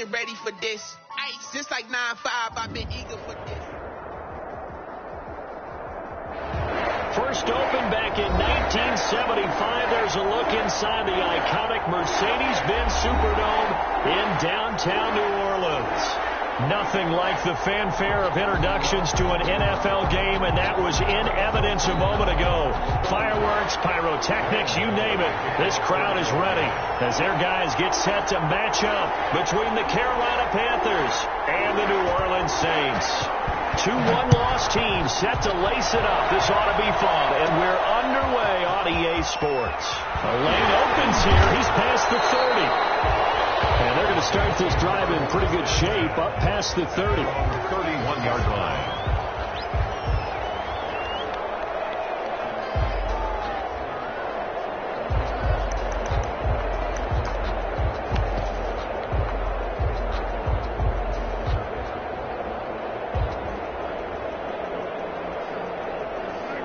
been ready for this. Ice, just like 9-5, I've been eager for this. First opened back in 1975. There's a look inside the iconic Mercedes-Benz Superdome in downtown New Orleans. Nothing like the fanfare of introductions to an NFL game, and that was in evidence a moment ago. Fireworks, pyrotechnics, you name it. This crowd is ready as their guys get set to match up between the Carolina Panthers and the New Orleans Saints. Two one-loss teams set to lace it up. This ought to be fun, and we're underway on EA Sports. A lane opens here. He's past the 30. And they're going to start this drive in pretty good shape up past the 30. 31-yard line.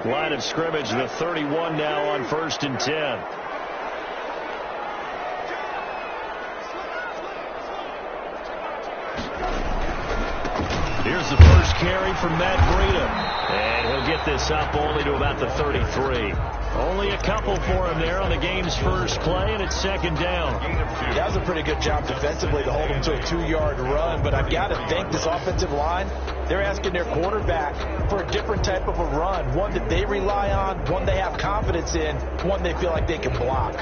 Line of scrimmage, the 31 now on 1st and 10. Here's the first carry from Matt Breida. And he'll get this up only to about the 33. Only a couple for him there on the game's first play, and it's second down. That was a pretty good job defensively to hold him to a 2-yard run, but I've got to think this offensive line, they're asking their quarterback for a different type of a run, one that they rely on, one they have confidence in, one they feel like they can block.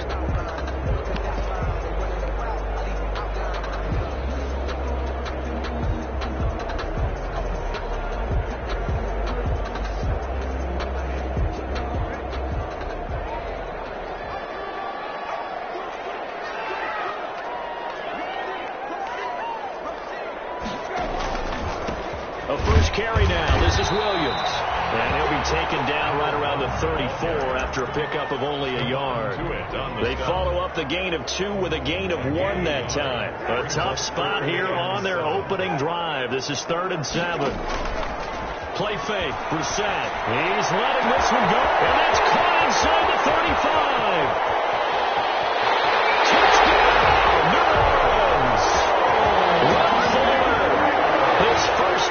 Carry now. This is Williams. And he'll be taken down right around the 34 after a pickup of only a yard. They follow up the gain of 2 with a gain of 1 that time. A tough spot here on their opening drive. This is 3rd and 7. Play fake. Brissett. He's letting this one go. And that's caught inside the 35.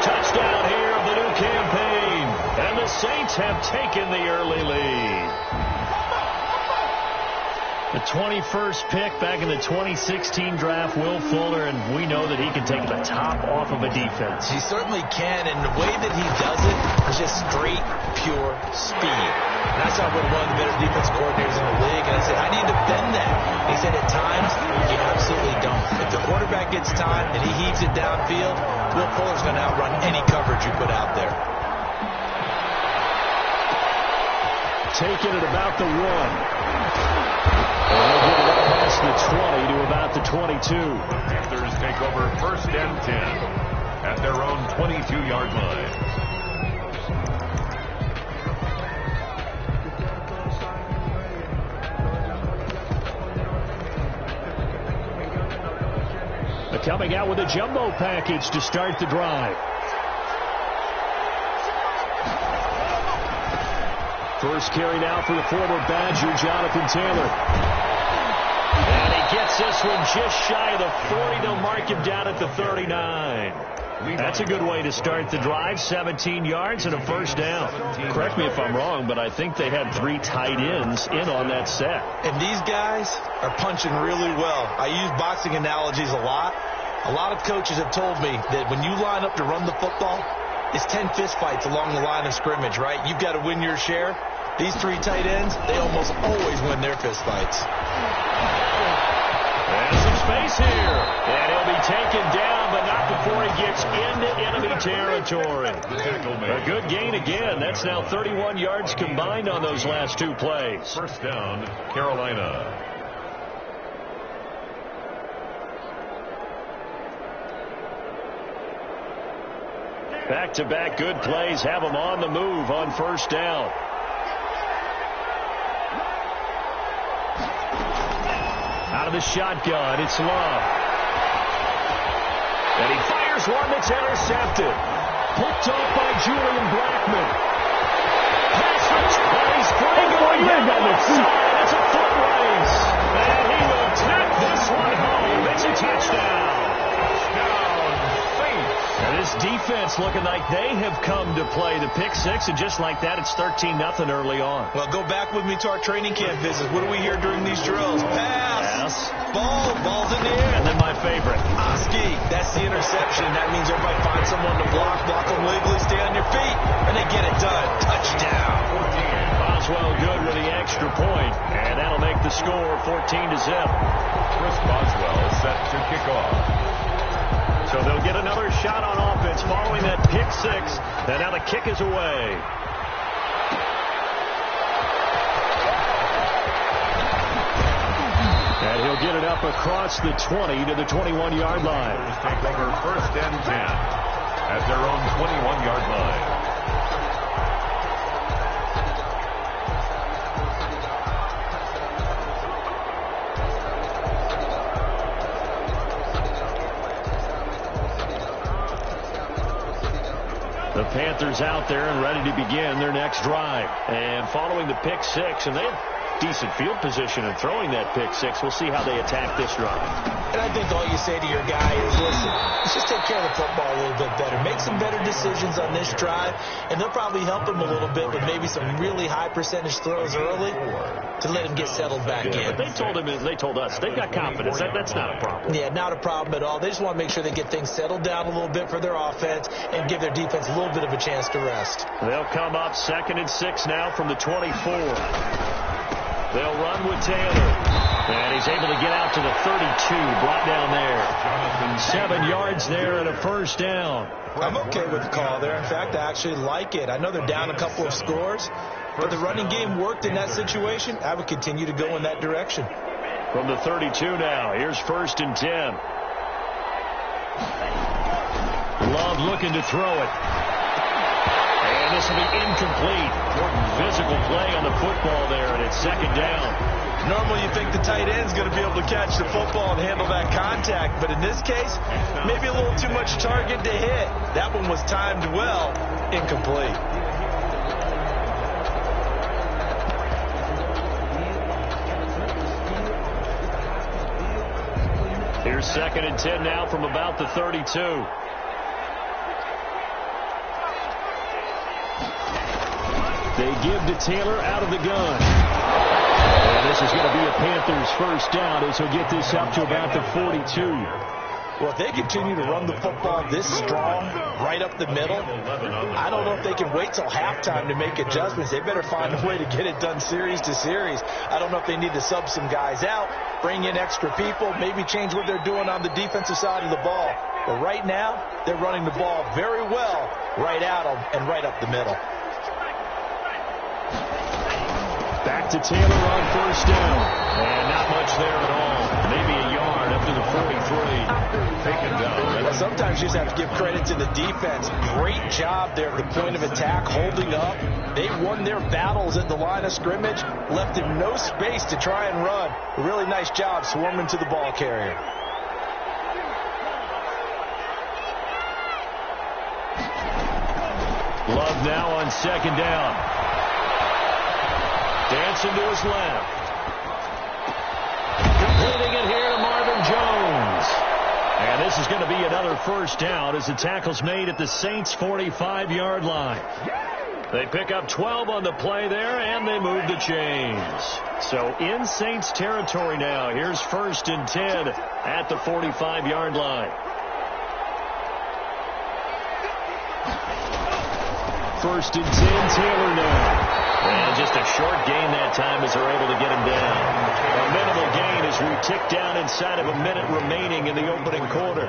Touchdown here of the new campaign. And the Saints have taken the early lead. The 21st pick back in the 2016 draft, Will Fuller, and we know that he can take the top off of a defense. He certainly can, and the way that he does it is just straight, pure speed. And that's how one of the better defense coordinators in the league. And I said, I need to bend that. And he said, at times, you absolutely don't. If the quarterback gets time and he heaves it downfield, Will Fuller's going to outrun any coverage you put out there. Taken at about the 1. And they'll get it up past the 20 to about the 22. Panthers take over 1st and 10 at their own 22-yard line. Coming out with a jumbo package to start the drive. First carry now for the former Badger, Jonathan Taylor. And he gets this one just shy of the 40. They'll mark him down at the 39. That's a good way to start the drive. 17 yards and a first down. Correct me if I'm wrong, but I think they had 3 tight ends in on that set. And these guys are punching really well. I use boxing analogies a lot. A lot of coaches have told me that when you line up to run the football, it's 10 fistfights along the line of scrimmage, right? You've got to win your share. These 3 tight ends, they almost always win their fistfights. And some space here. And he'll be taken down, but not before he gets into enemy territory. A good gain again. That's now 31 yards combined on those last 2 plays. First down, Carolina. Back-to-back good plays have them on the move on first down. Out of the shotgun, it's Love. And he fires one that's intercepted. Picked off by Julian Blackman. Pass rush plays free going down the left side. It's a foot race. And he will tap this one home. It's a touchdown. defense looking like they have come to play. The pick six, and just like that, it's 13-0 early on. Well, go back with me to our training camp visits. What do we hear during these drills? Pass. Ball's in the air. And then my favorite. Oski, that's the interception. That means everybody finds someone to block them legally, stay on your feet, and they get it done. Touchdown. Boswell good with the extra point, and that'll make the score 14-0. Chris Boswell is set to kick off. So they'll get another shot on offense following that pick six, and now the kick is away. And he'll get it up across the 20 to the 21-yard line. Take over 1st and 10 at their own 21-yard line. The Panthers out there and ready to begin their next drive. And following the pick six, and they have decent field position in throwing that pick six. We'll see how they attack this drive. And I think all you say to your guy is, listen, let's just take care of the football a little bit better. Make some better decisions on this drive, and they'll probably help him a little bit with maybe some really high percentage throws early to let him get settled back in. But they told us they've got confidence. That's not a problem. Yeah, not a problem at all. They just want to make sure they get things settled down a little bit for their offense and give their defense a little bit of a chance to rest. They'll come up 2nd and 6 now from the 24. They'll run with Taylor. And he's able to get out to the 32, brought down there. 7 yards there and a first down. I'm okay with the call there. In fact, I actually like it. I know they're down a couple of scores, but the running game worked in that situation. I would continue to go in that direction. From the 32 now, here's 1st and 10. Love looking to throw it. And this will be incomplete. Physical play on the football there, and it's 2nd down. Normally you think the tight end's going to be able to catch the football and handle that contact, but in this case, maybe a little too much target to hit. That one was timed well, incomplete. Here's 2nd and 10 now from about the 32. They give to Taylor out of the gun. And this is going to be a Panthers first down as he'll get this up to about the 42. Well, if they continue to run the football this strong, right up the middle, I don't know if they can wait till halftime to make adjustments. They better find a way to get it done series to series. I don't know if they need to sub some guys out, bring in extra people, maybe change what they're doing on the defensive side of the ball. But right now, they're running the ball very well right at them and right up the middle. Back to Taylor on first down. And not much there at all. Maybe a yard up to the 43. Taken down. Well, sometimes you just have to give credit to the defense. Great job there at the point of attack, holding up. They won their battles at the line of scrimmage, left him no space to try and run. A really nice job swarming to the ball carrier. Love now on 2nd down. Dancing to his left. Completing it here to Marvin Jones. And this is going to be another first down as the tackle's made at the Saints' 45-yard line. They pick up 12 on the play there, and they move the chains. So in Saints territory now. Here's 1st and 10 at the 45-yard line. 1st and 10, Taylor now. And just a short gain that time as they're able to get him down. A minimal gain as we tick down inside of a minute remaining in the opening quarter.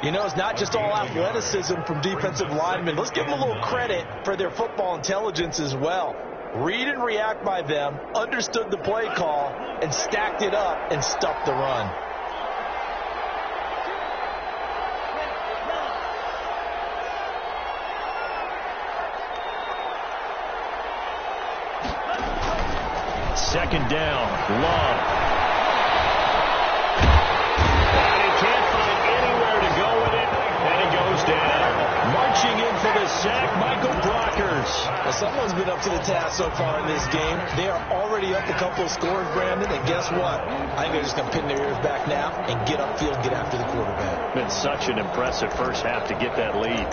You know, it's not just all athleticism from defensive linemen. Let's give them a little credit for their football intelligence as well. Read and react by them, understood the play call, and stacked it up and stuffed the run. Second down, Love. And he can't find anywhere to go with it, and he goes down. Marching in for the sack, Michael Brockers. Well, someone's been up to the task so far in this game. They are already up a couple of scores, Brandon, and guess what? I think they're just going to pin their ears back now and get upfield, get after the quarterback. Been such an impressive first half to get that lead.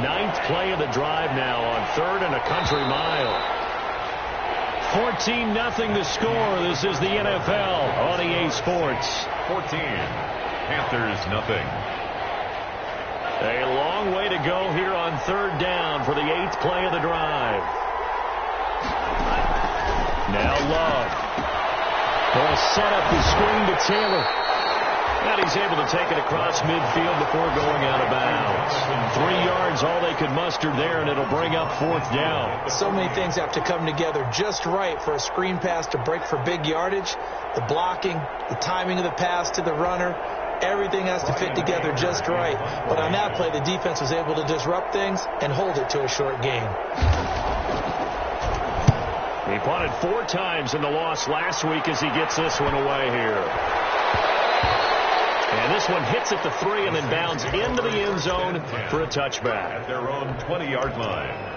9th play of the drive now on 3rd and a country mile. 14-0 the score. This is the NFL on EA Sports. 14. Panthers nothing. A long way to go here on 3rd down for the 8th play of the drive. Now Love. He'll set up the screen to Taylor. And he's able to take it across midfield before going out of bounds. 3 yards, all they could muster there, and it'll bring up 4th down. So many things have to come together just right for a screen pass to break for big yardage. The blocking, the timing of the pass to the runner, everything has to fit together just right. But on that play, the defense was able to disrupt things and hold it to a short gain. He punted 4 times in the loss last week as he gets this one away here. And this one hits at the 3 and then bounds into the end zone for a touchback. At their own 20-yard line.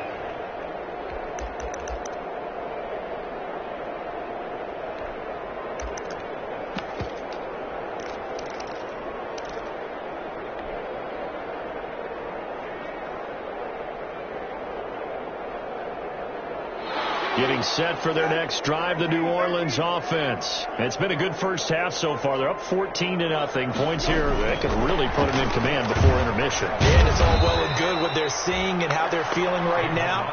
Getting set for their next drive, the New Orleans offense. It's been a good first half so far. They're up 14-0. Points here that could really put them in command before intermission. And it's all well and good what they're seeing and how they're feeling right now.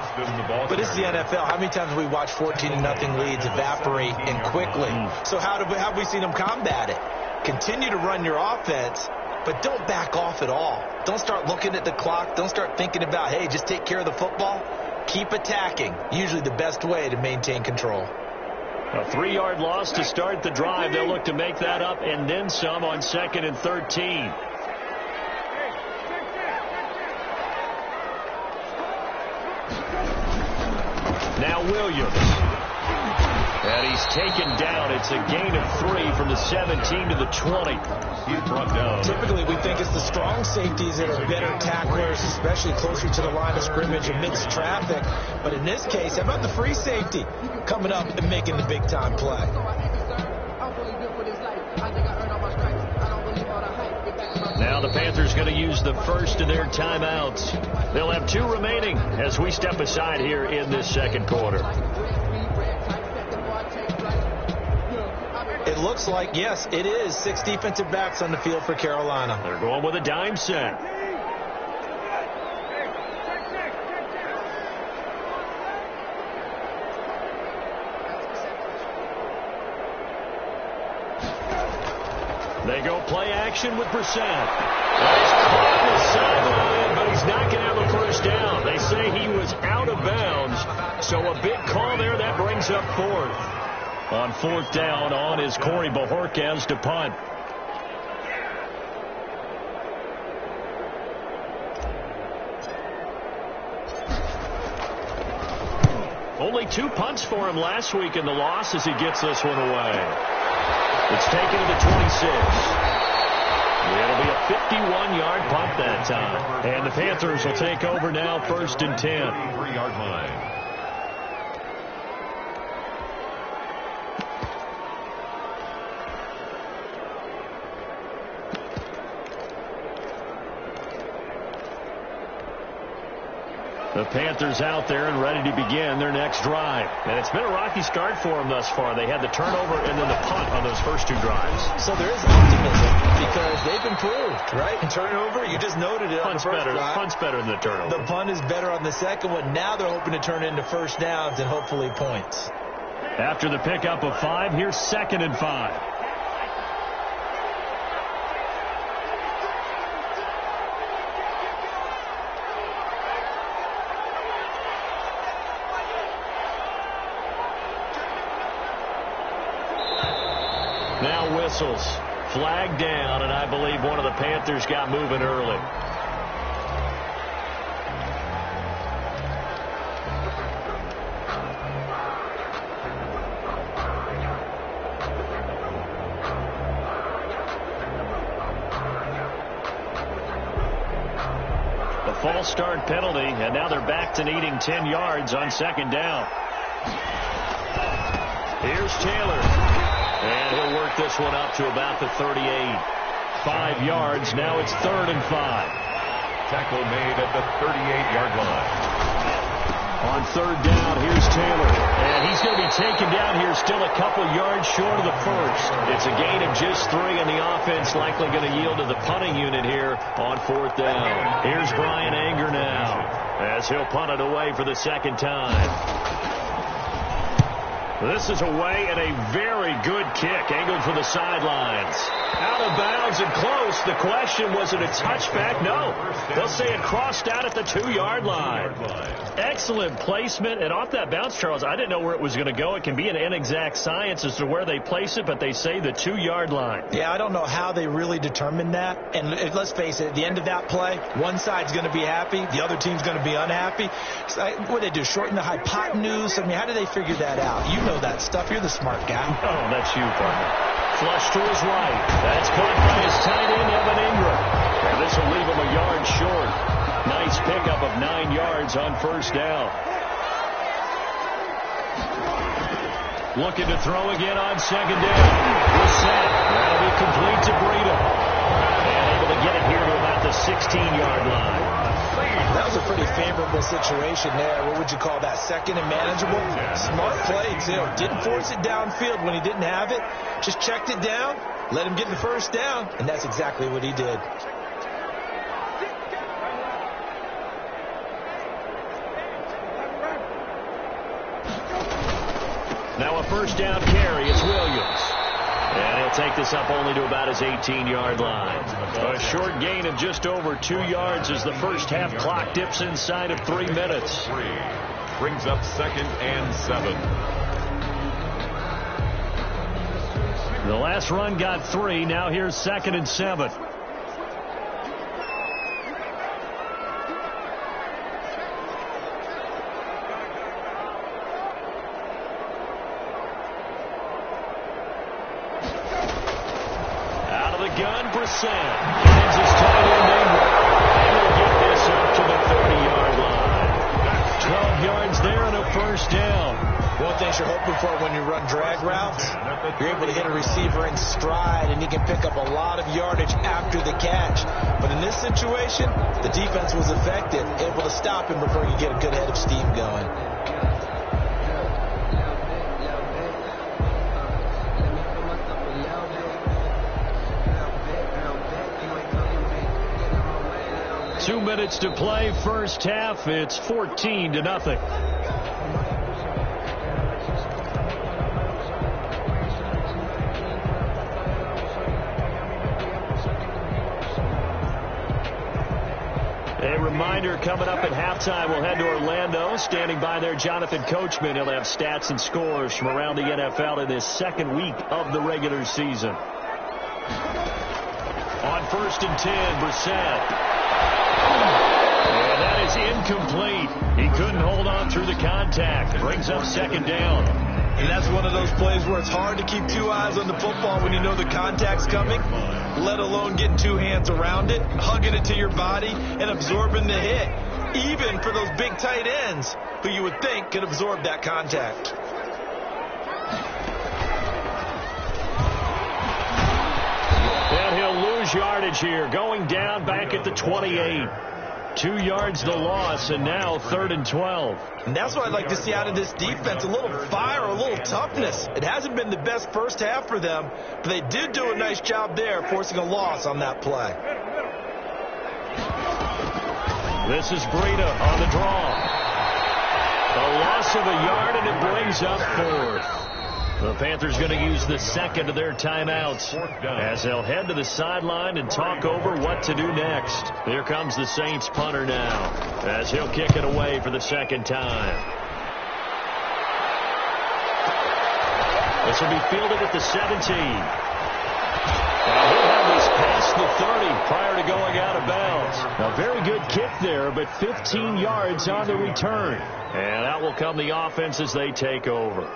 But it's the NFL. How many times have we watched 14-0 leads evaporate and quickly? So how have we seen them combat it? Continue to run your offense, but don't back off at all. Don't start looking at the clock. Don't start thinking about, hey, just take care of the football. Keep attacking. Usually the best way to maintain control. A 3-yard loss to start the drive. They'll look to make that up and then some on 2nd and 13. Now Williams. And he's taken down. It's a gain of 3 from the 17 to the 20. He's brought down. Typically, we think it's the strong safeties that are better tacklers, especially closer to the line of scrimmage amidst traffic. But in this case, how about the free safety coming up and making the big-time play? Now the Panthers going to use the first of their timeouts. They'll have 2 remaining as we step aside here in this second quarter. It looks like, yes, it is 6 defensive backs on the field for Carolina. They're going with a dime set. They go play action with Brissett. He's caught the sideline, but he's not going to have a first down. They say he was out of bounds, so a big call there. That brings up 4th. On 4th down, on is Corey Bojorquez to punt. Only 2 punts for him last week in the loss as he gets this one away. It's taken to the 26. It'll be a 51-yard punt that time. And the Panthers will take over now, 1st and 10. 3-yard line. The Panthers out there and ready to begin their next drive. And it's been a rocky start for them thus far. They had the turnover and then the punt on those first 2 drives. So there is optimism because they've improved, right? And turnover, you just noted it on the first drive. Punt's better than the turnover. The punt is better on the second one. Now they're hoping to turn into first downs and hopefully points. After the pickup of 5, here's 2nd and 5. Now whistles. Flag down, and I believe one of the Panthers got moving early. The false start penalty, and now they're back to needing 10 yards on 2nd down. Here's Taylor. And he'll work this one up to about the 38. 5 yards. Now it's 3rd and 5. tackle made at the 38-yard line. On third down, here's Taylor. And he's going to be taken down here still a couple yards short of the first. It's a gain of just 3, and the offense likely going to yield to the punting unit here on fourth down. Here's Brian Anger now as he'll punt it away for the second time. This is away and a very good kick, angled for the sidelines. Out of bounds and close. The question, was it a touchback? No. They'll say it crossed out at the 2-yard line. Excellent placement. And off that bounce, Charles, I didn't know where it was going to go. It can be an inexact science as to where they place it, but they say the 2-yard line. Yeah, I don't know how they really determined that. And let's face it, at the end of that play, one side's going to be happy, the other team's going to be unhappy. So, what do they do, shorten the hypotenuse? I mean, how do they figure that out? You know that stuff. You're the smart guy. Oh, that's you, partner. Flush to his right. That's caught by his tight end, Evan Ingram. And this will leave him a yard short. Nice pickup of 9 yards on first down. Looking to throw again on second down. He's set. That'll be complete to Breida. And able to get it here to about the 16-yard line. That was a pretty favorable situation there. What would you call that? Second and manageable? Smart play, too. Didn't force it downfield when he didn't have it. Just checked it down, let him get the first down, and that's exactly what he did. Now a first down carry. It's Williams. And he'll take this up only to about his 18-yard line. A short gain of just over 2 yards as the first half clock dips inside of 3 minutes. Brings up 2nd and 7. The last run got 3. Now here's 2nd and 7. Finds his tight end Ingram. And he'll get this up to the 30-yard line. 12 yards there and a first down. One thing you're hoping for when you run drag routes, you're able to hit a receiver in stride, and he can pick up a lot of yardage after the catch. But in this situation, the defense was effective, able to stop him before he could get a good head of steam going. 2 minutes to play, first half. It's 14-0. A reminder, coming up at halftime, we'll head to Orlando. Standing by there, Jonathan Coachman. He'll have stats and scores from around the NFL in this second week of the regular season. On 1st and 10, Brissett. And that is incomplete. He couldn't hold on through the contact. Brings up 2nd down. And that's one of those plays where it's hard to keep 2 eyes on the football when you know the contact's coming, let alone getting 2 hands around it, hugging it to your body, and absorbing the hit, even for those big tight ends who you would think could absorb that contact. And he'll lose yardage here, going down back at the 28. 2 yards the loss, and now 3rd and 12. And that's what I'd like to see out of this defense, a little fire, a little toughness. It hasn't been the best first half for them, but they did do a nice job there, forcing a loss on that play. This is Breida on the draw. A loss of a yard, and it brings up 4th. The Panthers going to use the second of their timeouts as they'll head to the sideline and talk over what to do next. Here comes the Saints punter now as he'll kick it away for the second time. This will be fielded at the 17. And he'll have this past the 30 prior to going out of bounds. A very good kick there, but 15 yards on the return. And out will come the offense as they take over.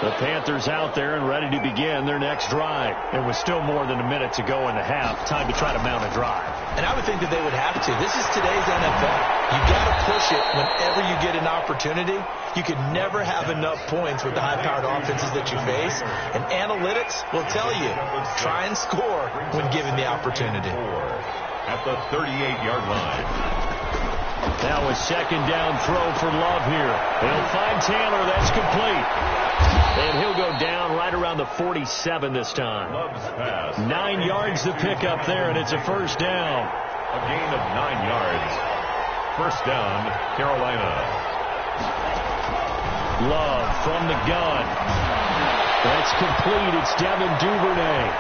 The Panthers out there and ready to begin their next drive. There was still more than a minute to go in the half. Time to try to mount a drive. And I would think that they would have to. This is today's NFL. You got to push it whenever you get an opportunity. You could never have enough points with the high-powered offenses that you face. And analytics will tell you, try and score when given the opportunity. At the 38-yard line. Now a second down throw for Love here. They'll find Taylor. That's complete. And he'll go down right around the 47 this time. 9 yards to pick up there, and it's a first down. A gain of 9 yards. First down, Carolina. Love from the gun. That's complete. It's Devin Duvernay.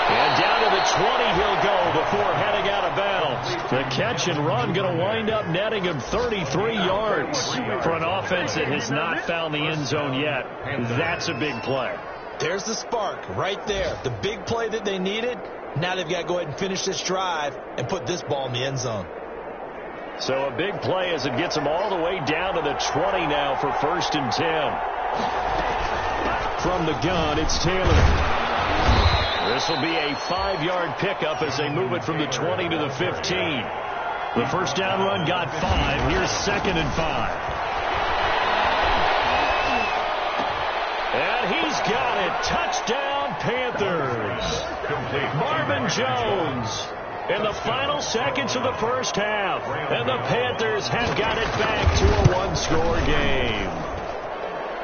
And down to the 20 he'll go before heading out of bounds. The catch and run going to wind up netting him 33 yards. For an offense that has not found the end zone yet, that's a big play. There's the spark right there. The big play that they needed. Now they've got to go ahead and finish this drive and put this ball in the end zone. So a big play as it gets them all the way down to the 20 now for 1st and 10. From the gun, it's Taylor. This will be a 5-yard pickup as they move it from the 20 to the 15. The first down run got 5. Here's 2nd and 5. And he's got it. Touchdown, Panthers. Marvin Jones in the final seconds of the first half. And the Panthers have got it back to a one-score game.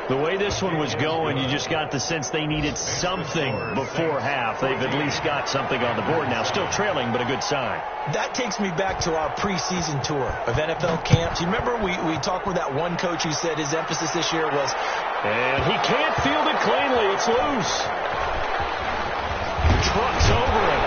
The way this one was going, you just got the sense they needed something before half. They've at least got something on the board now. Still trailing, but a good sign. That takes me back to our preseason tour of NFL camps. You remember we talked with that one coach who said his emphasis this year was... And he can't field it cleanly. It's loose. Trucks over it.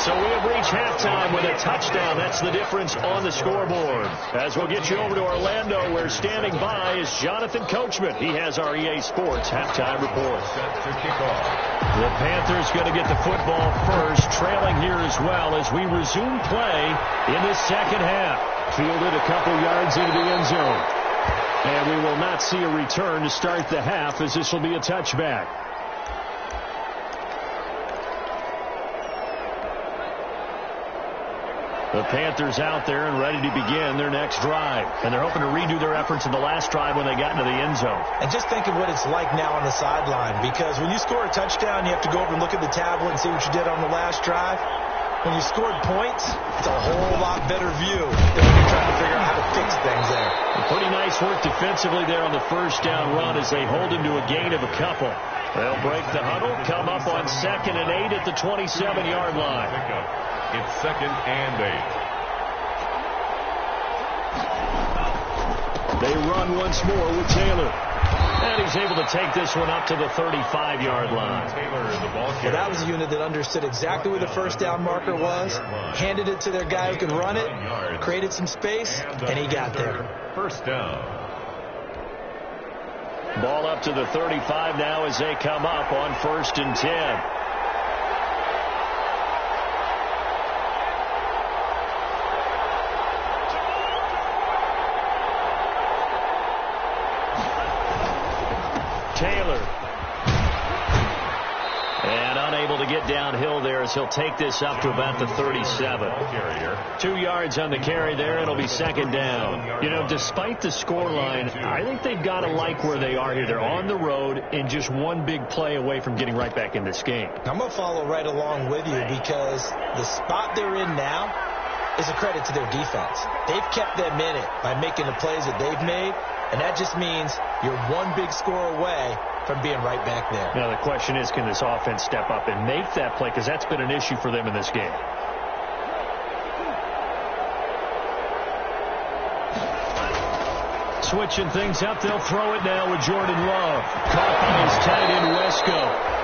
So we have reached halftime with a touchdown. That's the difference on the scoreboard. As we'll get you over to Orlando, where standing by is Jonathan Coachman. He has our EA Sports halftime report. The Panthers going to get the football first, trailing here as well as we resume play in the second half. Fielded a couple yards into the end zone. And we will not see a return to start the half, as this will be a touchback. The Panthers out there and ready to begin their next drive. And they're hoping to redo their efforts in the last drive when they got into the end zone. And just think of what it's like now on the sideline. Because when you score a touchdown, you have to go over and look at the tablet and see what you did on the last drive. When you scored points, it's a whole lot better view than when you're trying to figure out how to fix things there. Pretty nice work defensively there on the first down run as they hold him to a gain of a couple. They'll break the huddle, come up on 2nd and 8 at the 27-yard line. It's 2nd and 8. They run once more with Taylor. And he's able to take this one up to the 35-yard line. Well, that was a unit that understood exactly where the first down marker was, handed it to their guy who could run it, created some space, and he got there. First down. Ball up to the 35 now as they come up on 1st and 10. Taylor. And unable to get downhill there as he'll take this up to about the 37. 2 yards on the carry there. It'll be 2nd down. You know, despite the scoreline, I think they've got to like where they are here. They're on the road and just one big play away from getting right back in this game. I'm going to follow right along with you because the spot they're in now is a credit to their defense. They've kept them in it by making the plays that they've made. And that just means you're one big score away from being right back there. Now, the question is, can this offense step up and make that play? Because that's been an issue for them in this game. Switching things up, they'll throw it now with Jordan Love. Caught by his tight end, Wesco.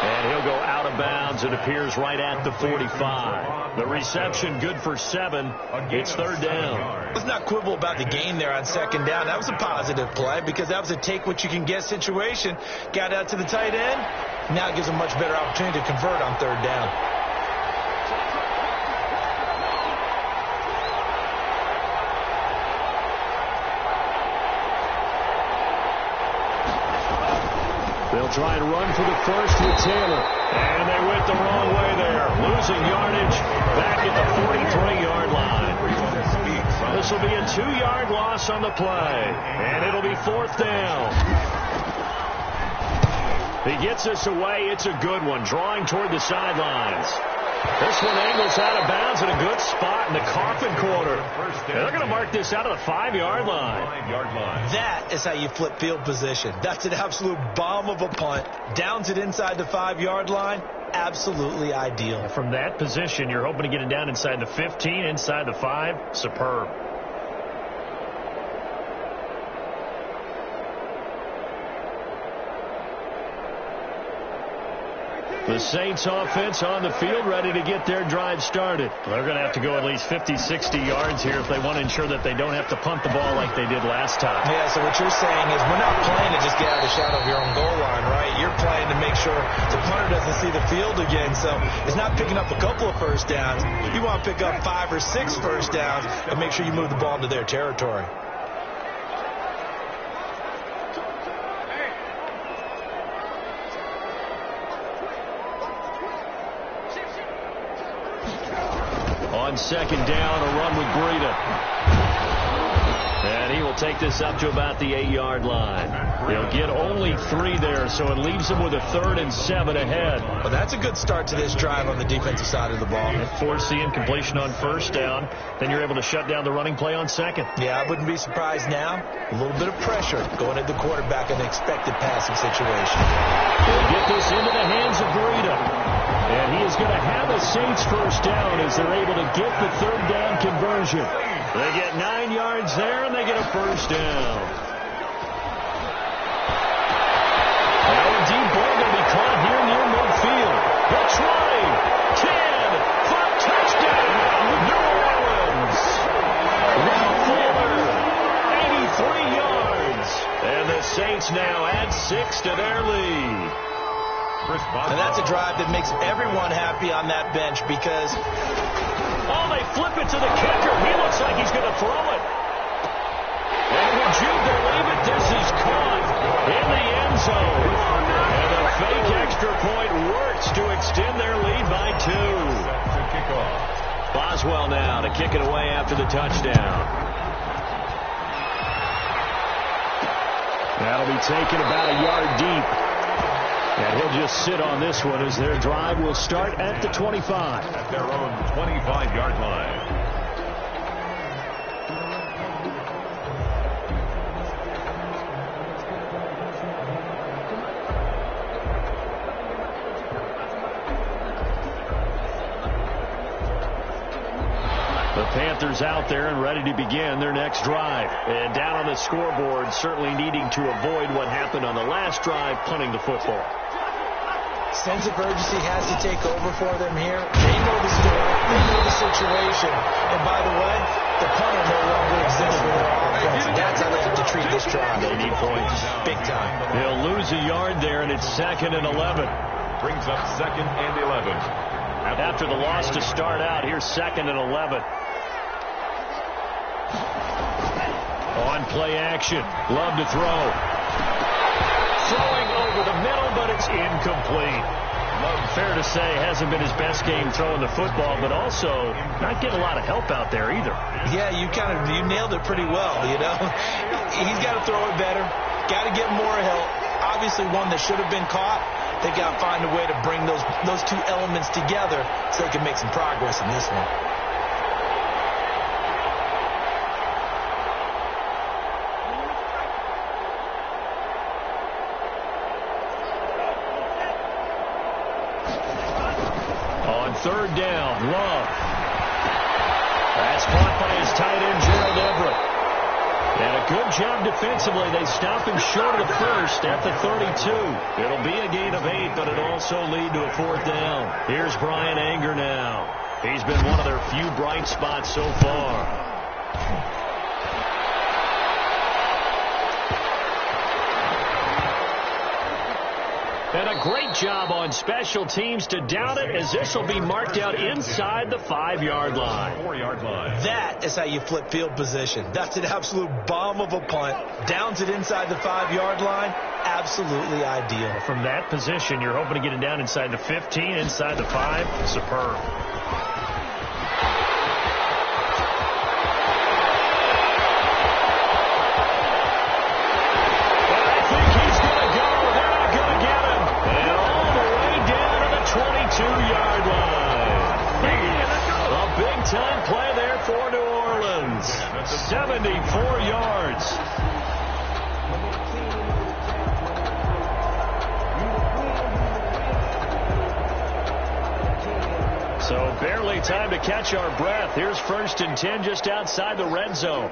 And he'll go out of bounds. It appears right at the 45. The reception good for 7. It's 3rd down. Let's not quibble about the gain there on 2nd down. That was a positive play because that was a take-what-you-can-get situation. Got out to the tight end. Now it gives them a much better opportunity to convert on 3rd down. try and run for the first with Taylor. And they went the wrong way there. Losing yardage back at the 43-yard line. This will be a 2-yard loss on the play. And it'll be 4th down. He gets us away. It's a good one. Drawing toward the sidelines. This one angles out of bounds in a good spot in the coffin corner. They're going to mark this out of the 5-yard line. That is how you flip field position. That's an absolute bomb of a punt. Downs it inside the 5-yard line. Absolutely ideal. From that position, you're hoping to get it down inside the 15, inside the 5. Superb. The Saints offense on the field, ready to get their drive started. They're going to have to go at least 50, 60 yards here if they want to ensure that they don't have to punt the ball like they did last time. Yeah, so what you're saying is we're not playing to just get out of the shadow of your own goal line, right? You're playing to make sure the punter doesn't see the field again. So it's not picking up a couple of first downs. You want to pick up 5 or 6 first downs and make sure you move the ball into their territory. On 2nd down, a run with Breida. And he will take this up to about the 8-yard line. He'll get only 3 there, so it leaves him with a 3rd and 7 ahead. Well, that's a good start to this drive on the defensive side of the ball. And forcing completion on 1st down. Then you're able to shut down the running play on 2nd. Yeah, I wouldn't be surprised now. A little bit of pressure going at the quarterback in an expected passing situation. They'll get this into the hands of Breida. And he is going to have a Saints first down as they're able to get the 3rd down conversion. They get 9 yards there, and they get a first down. Now a deep ball going to be caught here near midfield. The 20, 10, for a touchdown, New Orleans. Ralph Fuller, 83 yards. And the Saints now add 6 to their lead. And that's a drive that makes everyone happy on that bench because... Oh, they flip it to the kicker. He looks like he's going to throw it. And would you believe it? This is caught in the end zone. And the fake extra point works to extend their lead by 2. Boswell now to kick it away after the touchdown. That'll be taken about a yard deep. And he'll just sit on this one as their drive will start at the 25. At their own 25-yard line. The Panthers out there and ready to begin their next drive. And down on the scoreboard, certainly needing to avoid what happened on the last drive, punting the football. Sense of urgency has to take over for them here. They know the story. They know the situation. And by the way, the punter no longer exists for their offense. And that's how they have to treat this drive. They need points. Big time. They'll lose a yard there, and it's 2nd and 11. Brings up 2nd and 11. After the loss to start out, here's 2nd and 11. On play action. Love to throw. Throwing over the middle, but it's incomplete. Fair to say, hasn't been his best game throwing the football, but also not getting a lot of help out there either. Yeah, you nailed it pretty well, you know. He's got to throw it better. Got to get more help. Obviously one that should have been caught. They got to find a way to bring those 2 elements together so they can make some progress in this one. On 3rd down, Love. That's caught by his tight end, Gerald Everett. And a good job defensively. They stop him short of the 1st at the 32. It'll be a gain of 8, but it'll also lead to a 4th down. Here's Brian Anger now. He's been one of their few bright spots so far. And a great job on special teams to down it, as this will be marked out inside the 5-yard line. 4-yard line. That is how you flip field position. That's an absolute bomb of a punt. Downs it inside the 5-yard line. Absolutely ideal. From that position, you're hoping to get it down inside the 15, inside the 5. Superb. Time play there for New Orleans. 74 yards. So barely time to catch our breath. Here's 1st and 10 just outside the red zone.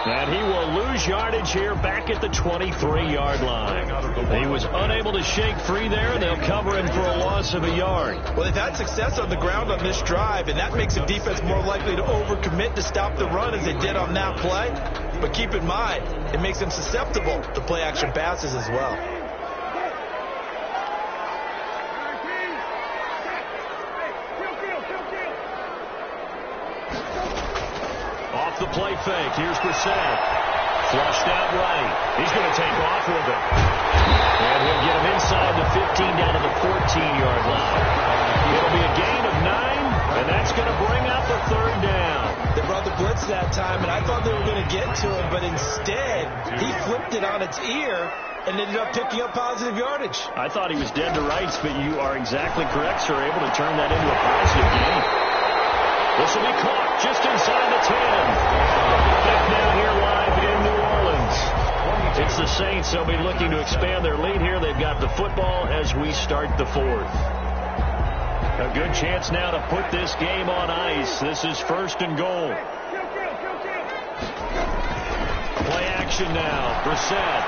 And he will lose yardage here back at the 23-yard line. He was unable to shake free there, and they'll cover him for a loss of a yard. Well, they've had success on the ground on this drive, and that makes the defense more likely to overcommit to stop the run as they did on that play. But keep in mind, it makes them susceptible to play-action passes as well. The play fake. Here's Brissett. Flushed out right. He's going to take off with it. And he'll get him inside the 15 down to the 14-yard line. It'll be a gain of 9, and that's going to bring up a 3rd down. They brought the blitz that time, and I thought they were going to get to him, but instead he flipped it on its ear and ended up picking up positive yardage. I thought he was dead to rights, but you are exactly correct, sir. Able to turn that into a positive gain. This will be caught just inside the 10. Back now here live in New Orleans. It's the Saints. They'll be looking to expand their lead here. They've got the football as we start the 4th. A good chance now to put this game on ice. This is 1st and goal. Play action now. Brissett.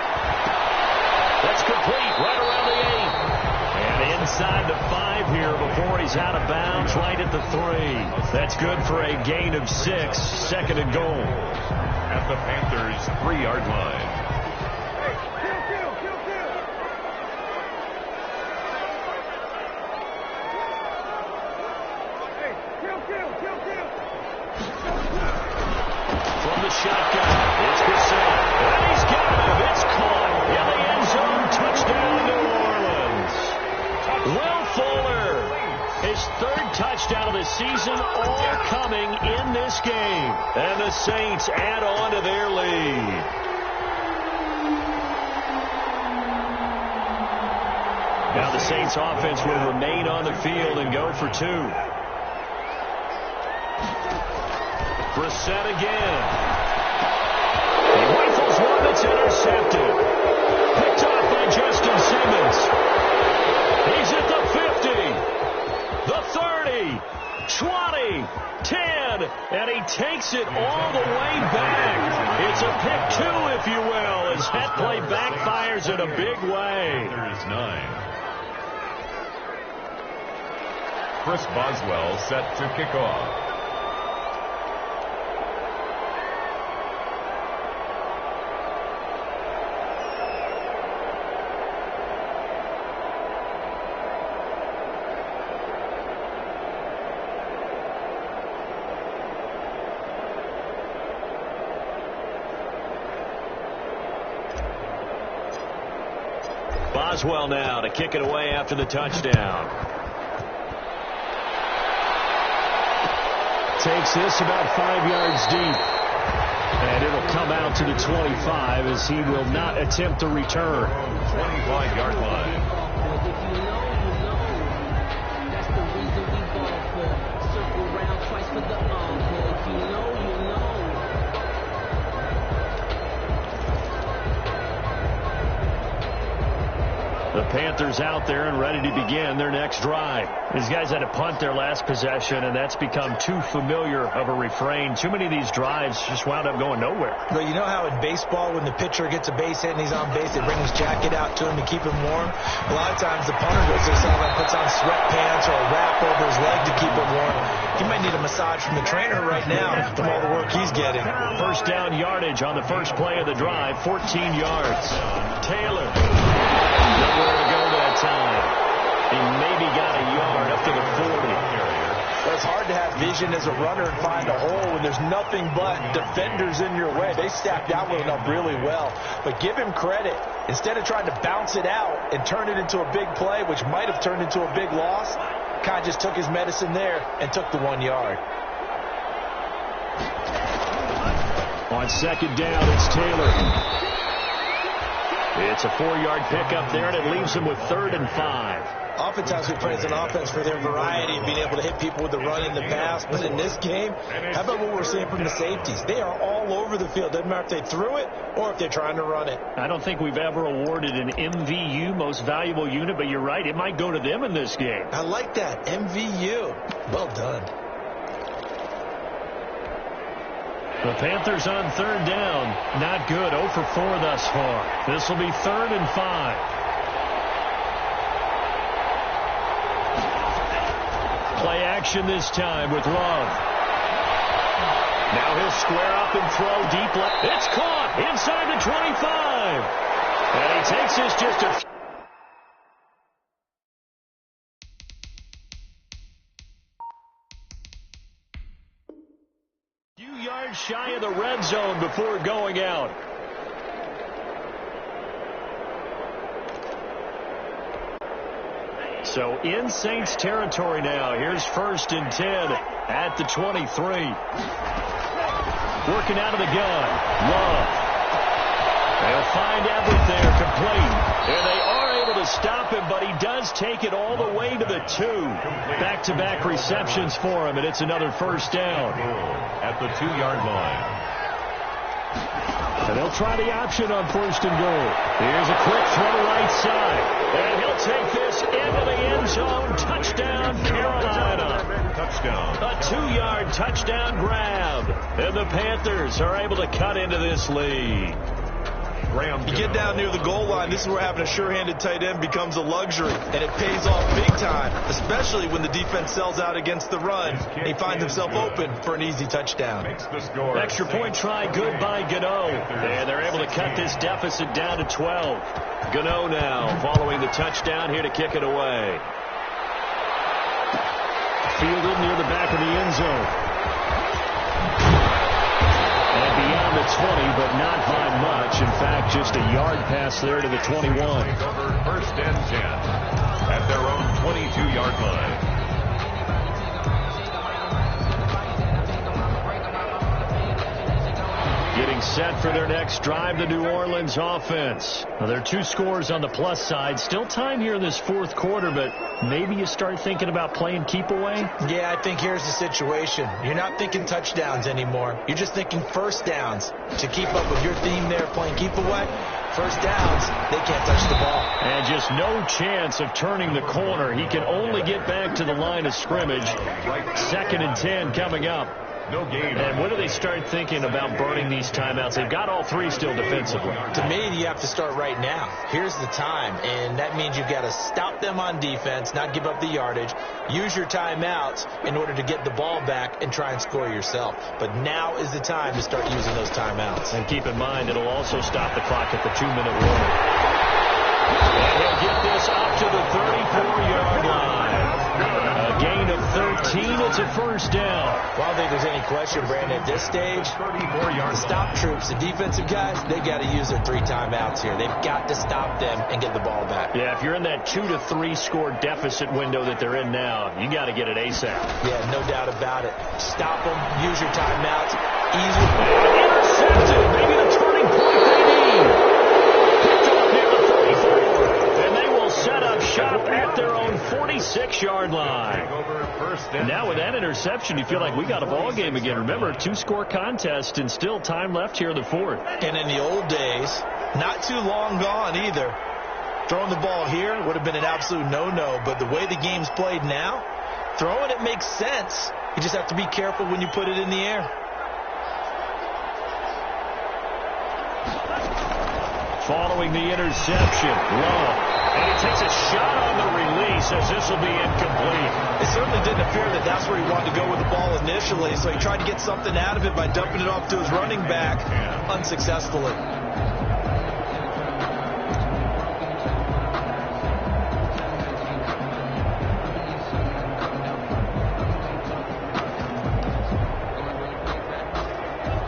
That's complete right around the 8. And inside the 5 here before he's out of bounds, right at the 3. That's good for a gain of 6. 2nd and goal. At the Panthers' 3-yard line. From the shotgun, it's Brissett. And he's got him. It's caught in the end zone. Touchdown, New Orleans. Will Fuller, his 3rd touchdown of the season, all coming in this game. And the Saints add on to their lead. Now the Saints offense will remain on the field and go for 2. Brissett again. He rifles one that's intercepted. Picked off by Justin Simmons. He's at the 50, the 30, 20, 10, and he takes it all the way back. It's a pick 2, if you will, as that play backfires in a big way. There's 9. Chris Boswell set to kick off. Boswell now to kick it away after the touchdown. Takes this about 5 yards deep. And it'll come out to the 25 as he will not attempt to return. 25-yard line. That's the reason we ball for. Circle round twice for the encore. If you know, you know. The Panthers out there and ready to begin their next drive. These guys had to punt their last possession, and that's become too familiar of a refrain. Too many of these drives just wound up going nowhere. But you know how in baseball, when the pitcher gets a base hit and he's on base, they bring his jacket out to him to keep him warm? A lot of times the punter goes to something and puts on sweatpants or a wrap over his leg to keep him warm. He might need a massage from the trainer right now from all the work he's getting. First down yardage on the first play of the drive, 14 yards. Taylor, nowhere to go that time. He maybe got a yard up to the 40. Well, it's hard to have vision as a runner and find a hole when there's nothing but defenders in your way. They stacked that one up really well. But give him credit. Instead of trying to bounce it out and turn it into a big play, which might have turned into a big loss, kind of just took his medicine there and took the 1 yard. On second down, it's Taylor. It's a 4-yard pickup there, and it leaves him with 3rd and 5. Oftentimes we praise an offense for their variety of being able to hit people with the run and the pass. But in this game, how about what we're seeing from the safeties? They are all over the field. Doesn't matter if they threw it or if they're trying to run it. I don't think we've ever awarded an MVU, most valuable unit, but you're right. It might go to them in this game. I like that. MVU. Well done. The Panthers on 3rd down. Not good. 0 for 4 thus far. This will be 3rd and 5. Play action this time with Love. Now he'll square up and throw deep left. It's caught inside the 25. And he takes this just a few yards shy of the red zone before going out. So in Saints territory now. Here's 1st and 10 at the 23. Working out of the gun. Love. They'll find Everett there complete. And they are able to stop him, but he does take it all the way to the 2. Back-to-back receptions for him, and it's another 1st down. At the 2-yard line. And they'll try the option on 1st and goal. Here's a quick throw right side. And he'll take this into the end zone. Touchdown, Carolina. Touchdown. A 2-yard touchdown grab. And the Panthers are able to cut into this lead. You get down near the goal line, this is where having a sure-handed tight end becomes a luxury, and it pays off big time, especially when the defense sells out against the run, and he finds himself open for an easy touchdown. Extra point try good by Gano, and they're able to cut this deficit down to 12. Gano now following the touchdown here to kick it away. Fielded near the back of the end zone. And beyond the 20, but not by much. In fact, just a yard pass there to the 21. 1st and 10 at their own 22-yard line. Getting set for their next drive, the New Orleans offense. Well, there are 2 scores on the plus side. Still time here in this 4th quarter, but maybe you start thinking about playing keep away? Yeah, I think here's the situation. You're not thinking touchdowns anymore. You're just thinking 1st downs. To keep up with your theme there, playing keep away, 1st downs, they can't touch the ball. And just no chance of turning the corner. He can only get back to the line of scrimmage. 2nd and 10 coming up. No game. And when do they start thinking about burning these timeouts? They've got all 3 still defensively. To me, you have to start right now. Here's the time, and that means you've got to stop them on defense, not give up the yardage, use your timeouts in order to get the ball back and try and score yourself. But now is the time to start using those timeouts. And keep in mind, it'll also stop the clock at the 2-minute warning. And he'll get this up to the 34-yard line. A gain of 13. It's a 1st down. Well, I don't think there's any question, Brandon, at this stage, the stop troops, the defensive guys, they got to use their 3 timeouts here. They've got to stop them and get the ball back. Yeah, if you're in that 2 to 3 score deficit window that they're in now, you got to get it ASAP. Yeah, no doubt about it. Stop them, use your timeouts, easy. Intercepted. Maybe the turning point they need. Picked up near the 34. And they will set up shop at their own 46-yard line. And now with that interception, you feel like we got a ball game again. Remember, a 2-score contest and still time left here in the 4th. And in the old days, not too long gone either, throwing the ball here would have been an absolute no-no. But the way the game's played now, throwing it makes sense. You just have to be careful when you put it in the air. Following the interception, Love. And he takes a shot on the release as this will be incomplete. It certainly didn't appear that that's where he wanted to go with the ball initially, so he tried to get something out of it by dumping it off to his running back unsuccessfully.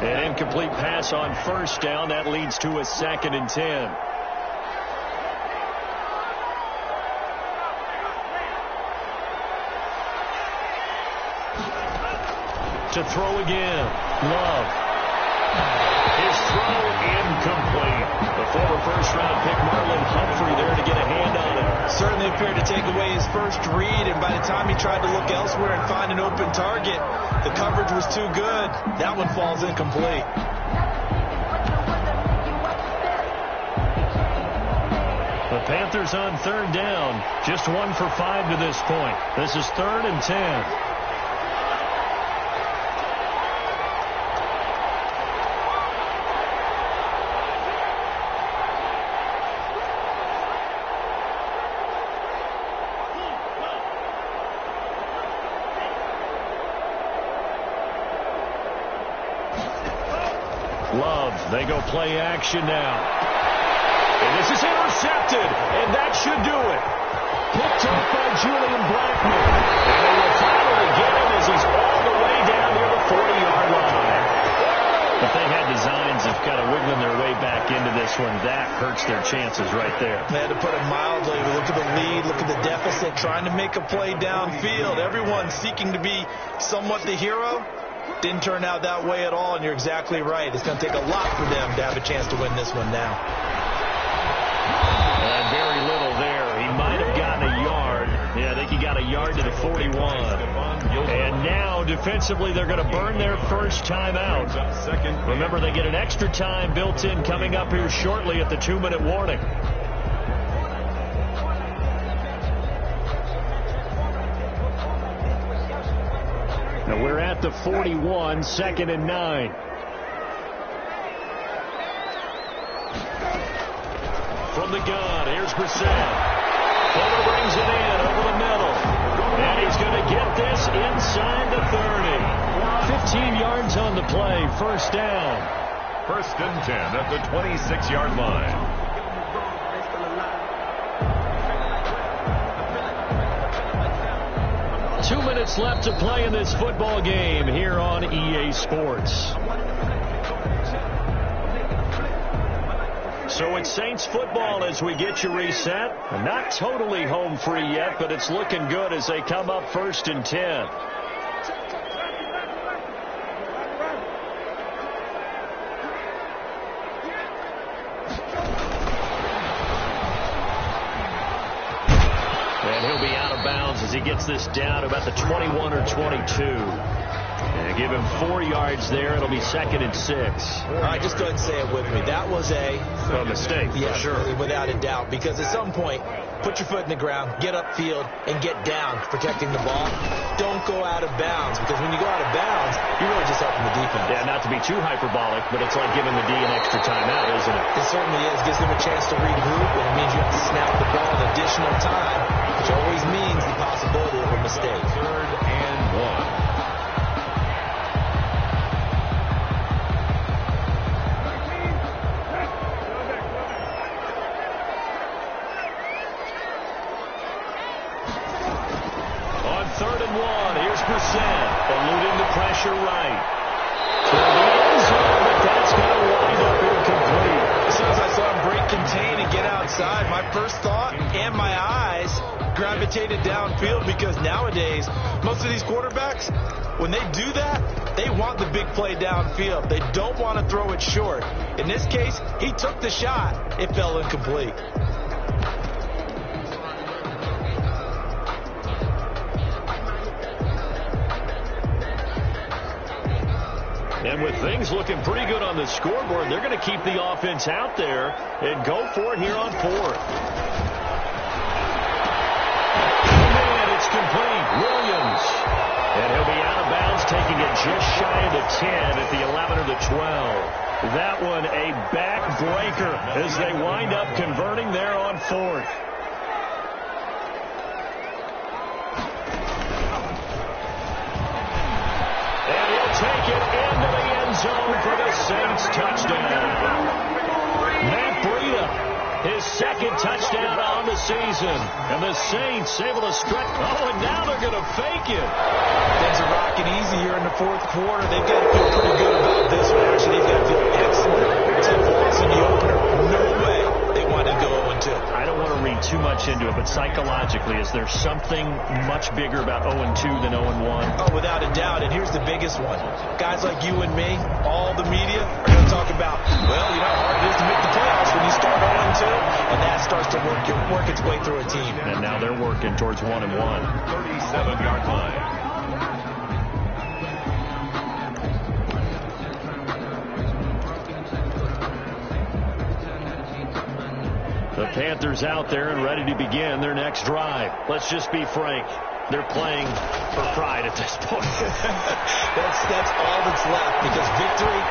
An incomplete pass on first down. That leads to a 2nd and 10. To throw again. Love. His throw incomplete. The former first-round pick Marlon Humphrey there to get a hand on it. Certainly appeared to take away his first read, and by the time he tried to look elsewhere and find an open target, the coverage was too good. That one falls incomplete. The Panthers on 3rd down. Just 1 for 5 to this point. This is 3rd and 10. Love, they go play action now. And this is intercepted, and that should do it. Picked off by Julian Blackman. And they will finally get him as he's all the way down near the 40-yard line. If they had designs of kind of wiggling their way back into this one, that hurts their chances right there. They had to put it mildly. Look at the lead, look at the deficit, trying to make a play downfield. Everyone seeking to be somewhat the hero. Didn't turn out that way at all, and you're exactly right. It's going to take a lot for them to have a chance to win this one now. Very little there. He might have gotten a yard. Yeah, I think he got a yard to the 41. And now, defensively, they're going to burn their first time out. Remember, they get an extra time built in coming up here shortly at the 2-minute warning. Now we're at the 41, 2nd and 9. From the gun, here's Brissett. Fuller brings it in over the middle. And he's going to get this inside the 30. 15 yards on the play, first down. 1st and 10 at the 26-yard line. Two minutes left to play in this football game here on EA Sports. So it's Saints football as we get you reset. Not totally home free yet, but it's looking good as they come up 1st and 10. And he'll be out of bounds as he gets this down about the 21 or 22. And give him 4 yards there. It'll be 2nd and 6. All right, just go ahead and say it with me. That was a mistake, yeah, for sure. Without a doubt. Because at some point, put your foot in the ground, get upfield, and get down protecting the ball. Don't go out of bounds, because when you go out of bounds, you're really just helping the defense. Yeah, not to be too hyperbolic, but it's like giving the D an extra timeout, isn't it? It certainly is. Gives them a chance to regroup, and it means you have to snap the ball an additional time, which always means the possibility of a mistake. 3rd and 1. On 3rd and 1, here's Brissett, eluding the pressure right. To the end zone, but that's going to wind up incomplete. As soon as I saw him break, contain, and get outside, my first thought and my eyes gravitated downfield, because nowadays, most of these quarterbacks, when they do that, they want the big play downfield. They don't want to throw it short. In this case, he took the shot. It fell incomplete. And with things looking pretty good on the scoreboard, they're going to keep the offense out there and go for it here on 4th. And it's complete. Williams. And he'll be out of bounds, taking it just shy of the 10 at the 11 or the 12. That one a backbreaker as they wind up converting there on 4th. Saints touchdown. Matt Breida, his second touchdown on the season. And the Saints able to stretch. Oh, and now they're going to fake it. Things are rocking easy here in the fourth quarter. They've got to feel pretty good about this one. Actually, they've got to feel excellent. Tough loss in the opener. No way they wanted to go 0-2. I don't want to read too much into it, but psychologically, is there something much bigger about 0-2 than 0-1? Oh, without a doubt. And here's the biggest one. Guys like you and me, all the media, are going to talk about, well, you know how hard it is to make the playoffs when you start 0-2, and that starts to work its way through a team. And now they're working towards 1-1. 37-yard line. The Panthers out there and ready to begin their next drive. Let's just be frank. They're playing for pride at this point. That's all that's left, because victory,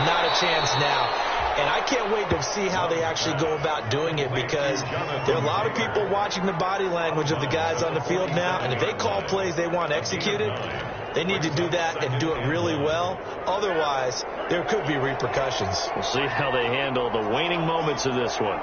not a chance now. And I can't wait to see how they actually go about doing it, because there are a lot of people watching the body language of the guys on the field now, and if they call plays they want executed, they need to do that and do it really well. Otherwise, there could be repercussions. We'll see how they handle the waning moments of this one.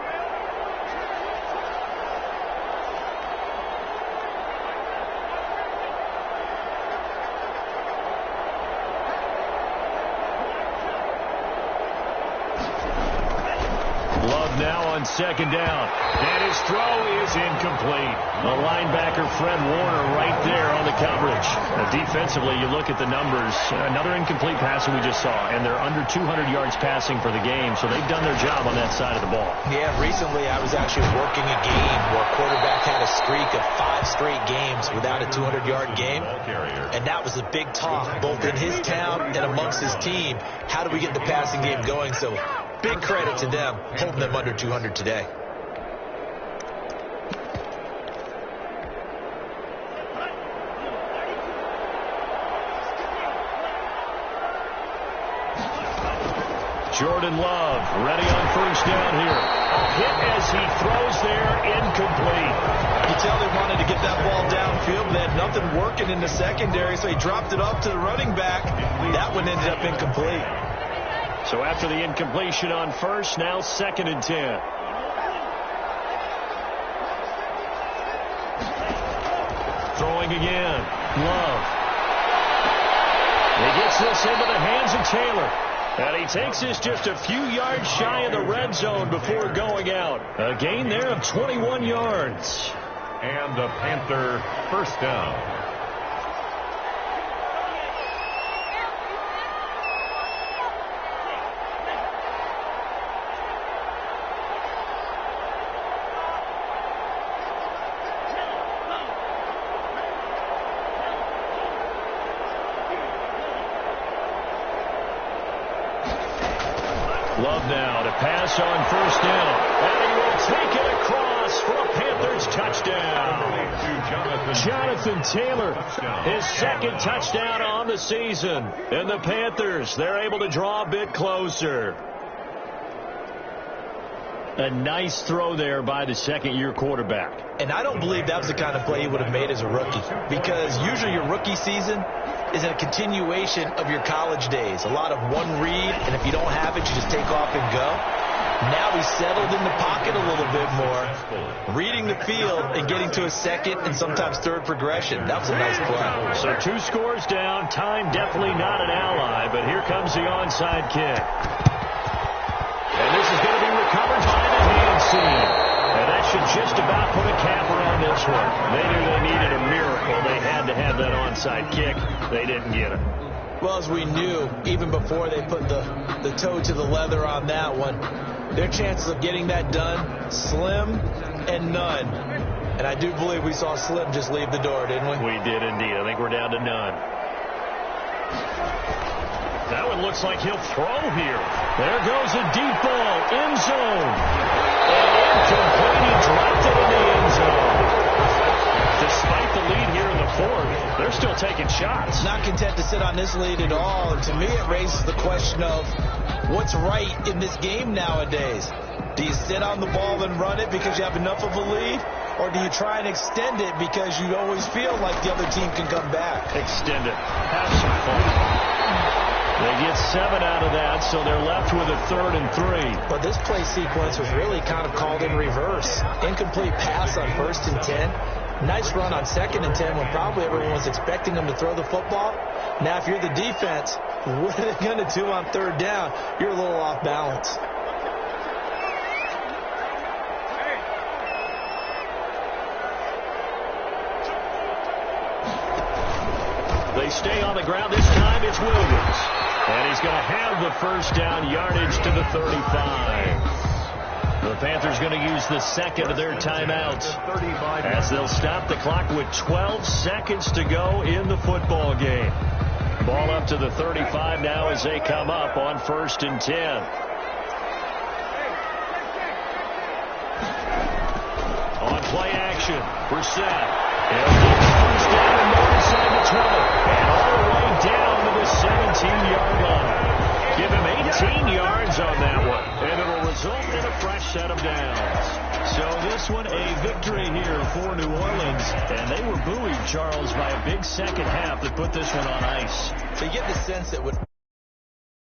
Now on second down, and his throw is incomplete. The linebacker Fred Warner right there on the coverage. Defensively, you look at the numbers, another incomplete pass that we just saw, and they're under 200 yards passing for the game, so they've done their job on that side of the ball. Yeah, recently I was actually working a game where a quarterback had a streak of 5 straight games without a 200-yard game, and that was a big talk both in his town and amongst his team. How do we get the passing game going? So big credit to them, holding them under 200 today. Jordan Love ready on first down here. A hit as he throws there, incomplete. You tell they wanted to get that ball downfield, but they had nothing working in the secondary, so he dropped it off to the running back. That one ended up incomplete. So after the incompletion on first, now 2nd and 10. Throwing again. Love. He gets this into the hands of Taylor. And he takes this just a few yards shy of the red zone before going out. A gain there of 21 yards. And the Panther first down. Love now to pass on first down. And he will take it across for a Panthers touchdown. Jonathan Taylor, his second touchdown on the season. And the Panthers, they're able to draw a bit closer. A nice throw there by the second-year quarterback. And I don't believe that was the kind of play he would have made as a rookie, because usually your rookie season is a continuation of your college days. A lot of one read, and if you don't have it, you just take off and go. Now he's settled in the pocket a little bit more, reading the field and getting to a second and sometimes third progression. That was a nice play. So 2 scores down. Time definitely not an ally, but here comes the onside kick. And this is going to be recovered by the hand seam. And that should just about put a capper on this one. They knew they needed a miracle. They had to have that onside kick. They didn't get it. Well, as we knew, even before they put the toe to the leather on that one, their chances of getting that done, slim and none. And I do believe we saw Slim just leave the door, didn't we? We did indeed. I think we're down to none. That one looks like he'll throw here. There goes a deep ball, end zone. And incomplete, he dropped it in the end zone. Despite the lead here in the fourth, they're still taking shots. Not content to sit on this lead at all. And to me, it raises the question of what's right in this game nowadays. Do you sit on the ball and run it because you have enough of a lead? Or do you try and extend it because you always feel like the other team can come back? Extend it. Have some fun. They get 7 out of that, so they're left with a 3rd and 3. But this play sequence was really kind of called in reverse. Incomplete pass on 1st and 10. Nice run on 2nd and 10 when probably everyone was expecting them to throw the football. Now, if you're the defense, what are they going to do on 3rd down? You're a little off balance. They stay on the ground. This time it's Williams. And he's going to have the 1st down yardage to the 35. The Panthers going to use the 2nd of their timeouts as they'll stop the clock with 12 seconds to go in the football game. Ball up to the 35 now as they come up on 1st and 10. On play action, Brissett. He'll get the 1st down and more inside the 20. And all the way down to the 17-yard line. Give him 18 yards on that one. And it'll result in a fresh set of downs. So this one a victory here for New Orleans. And they were buoyed, Charles, by a big second half that put this one on ice. So you get the sense that